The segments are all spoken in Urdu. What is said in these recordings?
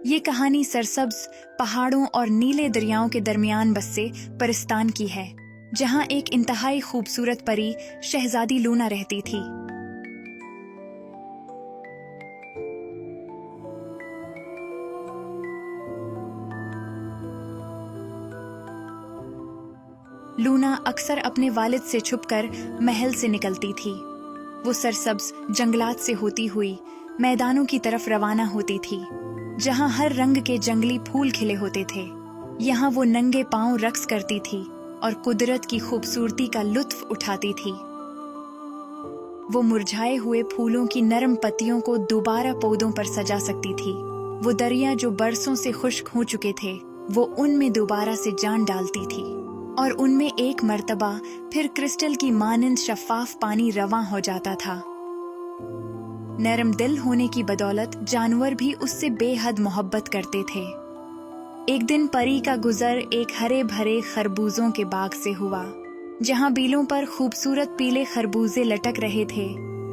یہ کہانی سرسبز پہاڑوں اور نیلے دریاؤں کے درمیان بسے پرستان کی ہے، جہاں ایک انتہائی خوبصورت پری شہزادی لونا رہتی تھی۔ لونا اکثر اپنے والد سے چھپ کر محل سے نکلتی تھی۔ وہ سرسبز جنگلات سے ہوتی ہوئی میدانوں کی طرف روانہ ہوتی تھی، جہاں ہر رنگ کے جنگلی پھول کھلے ہوتے تھے۔ یہاں وہ ننگے پاؤں رقص کرتی تھی اور قدرت کی خوبصورتی کا لطف اٹھاتی تھی۔ وہ مرجھائے ہوئے پھولوں کی نرم پتیوں کو دوبارہ پودوں پر سجا سکتی تھی۔ وہ دریا جو برسوں سے خشک ہو چکے تھے، وہ ان میں دوبارہ سے جان ڈالتی تھی، اور ان میں ایک مرتبہ پھر کرسٹل کی مانند شفاف پانی رواں ہو جاتا تھا۔ نرم دل ہونے کی بدولت جانور بھی اس سے بے حد محبت کرتے تھے۔ ایک دن پری کا گزر ایک ہرے بھرے خربوزوں کے باغ سے ہوا، جہاں بیلوں پر خوبصورت پیلے خربوزے لٹک رہے تھے،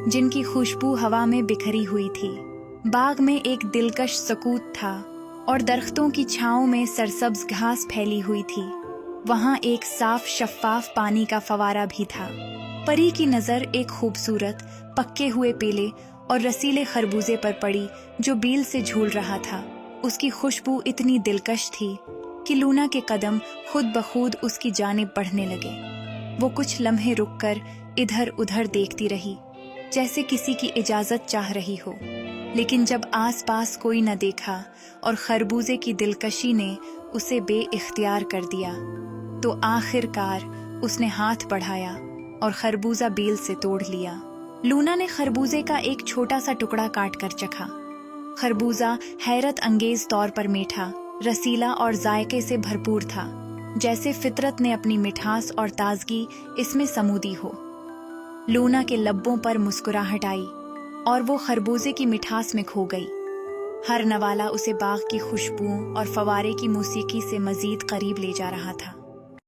جن کی خوشبو ہوا میں بکھری ہوئی تھی۔ باغ میں ایک دلکش سکوت تھا، اور درختوں کی چھاؤں میں سرسبز گھاس پھیلی ہوئی تھی۔ وہاں ایک صاف شفاف پانی کا فوارہ بھی تھا۔ پری کی نظر ایک خوبصورت پکے ہوئے پیلے اور رسیلے خربوزے پر پڑی جو بیل سے جھول رہا تھا۔ اس کی خوشبو اتنی دلکش تھی کہ لونا کے قدم خود بخود اس کی جانب بڑھنے لگے۔ وہ کچھ لمحے رک کر ادھر ادھر دیکھتی رہی، جیسے کسی کی اجازت چاہ رہی ہو، لیکن جب آس پاس کوئی نہ دیکھا اور خربوزے کی دلکشی نے اسے بے اختیار کر دیا، تو آخر کار اس نے ہاتھ بڑھایا اور خربوزہ بیل سے توڑ لیا۔ لونا نے خربوزے کا ایک چھوٹا سا ٹکڑا کاٹ کر چکھا۔ خربوزہ حیرت انگیز طور پر میٹھا، رسیلا اور ذائقے سے بھرپور تھا، جیسے فطرت نے اپنی مٹھاس اور تازگی اس میں سمودی ہو۔ لونا کے لبوں پر مسکراہٹ آئی، اور وہ خربوزے کی مٹھاس میں کھو گئی۔ ہر نوالہ اسے باغ کی خوشبوؤں اور فوارے کی موسیقی سے مزید قریب لے جا رہا تھا۔